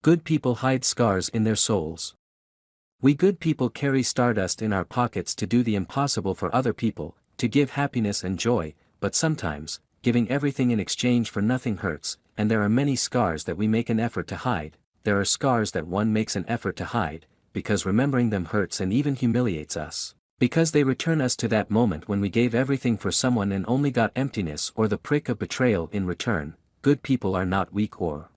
Good people hide scars in their souls. We good people carry stardust in our pockets to do the impossible for other people, to give happiness and joy, but sometimes, giving everything in exchange for nothing hurts, and there are many scars that we make an effort to hide. There are scars that one makes an effort to hide, because remembering them hurts and even humiliates us, because they return us to that moment when we gave everything for someone and only got emptiness or the prick of betrayal in return. Good people are not weak or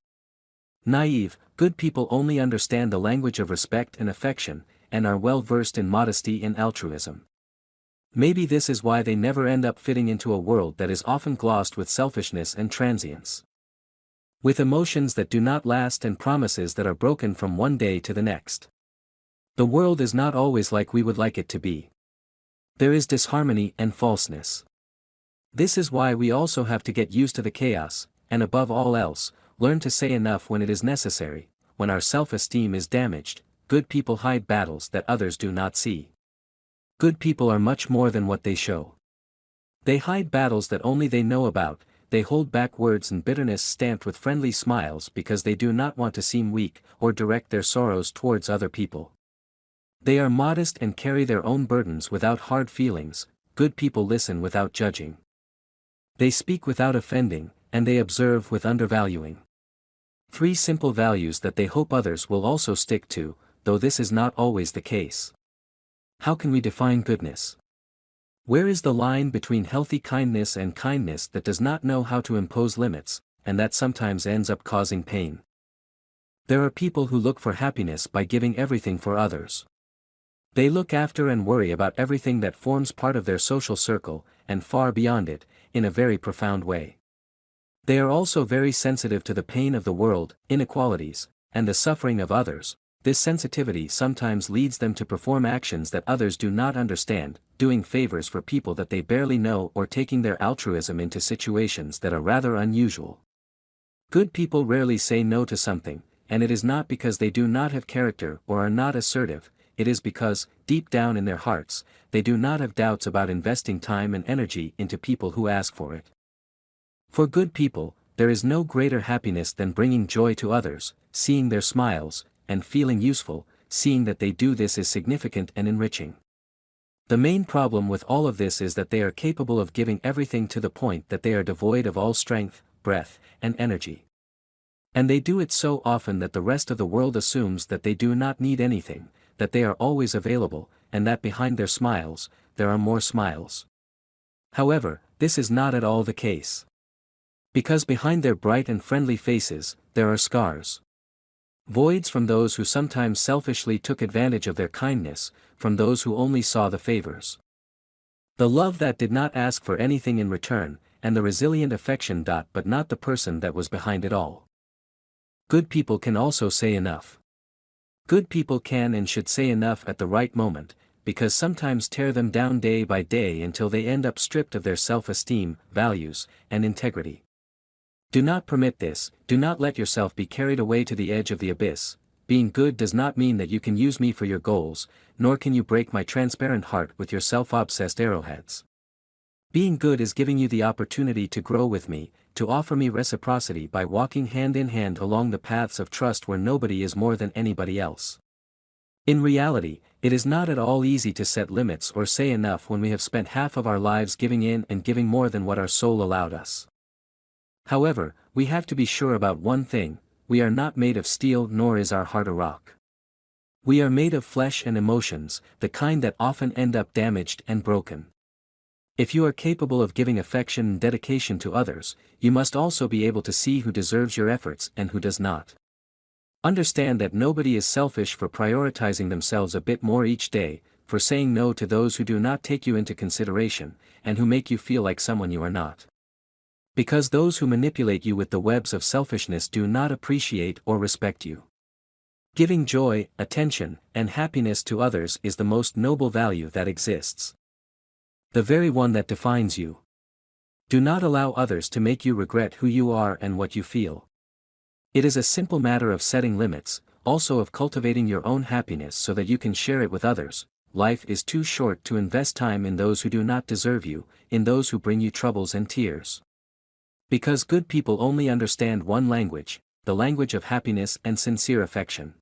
naïve. Good people only understand the language of respect and affection, and are well versed in modesty and altruism. Maybe this is why they never end up fitting into a world that is often glossed with selfishness and transience, with emotions that do not last and promises that are broken from one day to the next. The world is not always like we would like it to be. There is disharmony and falseness. This is why we also have to get used to the chaos, and above all else, learn to say enough when it is necessary. When our self-esteem is damaged, good people hide battles that others do not see. Good people are much more than what they show. They hide battles that only they know about. They hold back words and bitterness stamped with friendly smiles because they do not want to seem weak or direct their sorrows towards other people. They are modest and carry their own burdens without hard feelings. Good people listen without judging. They speak without offending, and they observe with undervaluing. 3 simple values that they hope others will also stick to, though this is not always the case. How can we define goodness? Where is the line between healthy kindness and kindness that does not know how to impose limits, and that sometimes ends up causing pain? There are people who look for happiness by giving everything for others. They look after and worry about everything that forms part of their social circle, and far beyond it, in a very profound way. They are also very sensitive to the pain of the world, inequalities, and the suffering of others. This sensitivity sometimes leads them to perform actions that others do not understand, doing favors for people that they barely know or taking their altruism into situations that are rather unusual. Good people rarely say no to something, and it is not because they do not have character or are not assertive. It is because, deep down in their hearts, they do not have doubts about investing time and energy into people who ask for it. For good people, there is no greater happiness than bringing joy to others, seeing their smiles, and feeling useful. Seeing that they do this is significant and enriching. The main problem with all of this is that they are capable of giving everything to the point that they are devoid of all strength, breath, and energy. And they do it so often that the rest of the world assumes that they do not need anything, that they are always available, and that behind their smiles, there are more smiles. However, this is not at all the case. Because behind their bright and friendly faces, there are scars. Voids from those who sometimes selfishly took advantage of their kindness, from those who only saw the favors. The love that did not ask for anything in return, and the resilient affection. But not the person that was behind it all. Good people can also say enough. Good people can and should say enough at the right moment, because sometimes tear them down day by day until they end up stripped of their self-esteem, values, and integrity. Do not permit this. Do not let yourself be carried away to the edge of the abyss. Being good does not mean that you can use me for your goals, nor can you break my transparent heart with your self-obsessed arrowheads. Being good is giving you the opportunity to grow with me, to offer me reciprocity by walking hand in hand along the paths of trust where nobody is more than anybody else. In reality, it is not at all easy to set limits or say enough when we have spent half of our lives giving in and giving more than what our soul allowed us. However, we have to be sure about one thing: we are not made of steel, nor is our heart a rock. We are made of flesh and emotions, the kind that often end up damaged and broken. If you are capable of giving affection and dedication to others, you must also be able to see who deserves your efforts and who does not. Understand that nobody is selfish for prioritizing themselves a bit more each day, for saying no to those who do not take you into consideration, and who make you feel like someone you are not. Because those who manipulate you with the webs of selfishness do not appreciate or respect you. Giving joy, attention, and happiness to others is the most noble value that exists. The very one that defines you. Do not allow others to make you regret who you are and what you feel. It is a simple matter of setting limits, also of cultivating your own happiness so that you can share it with others. Life is too short to invest time in those who do not deserve you, in those who bring you troubles and tears. Because good people only understand one language, the language of happiness and sincere affection.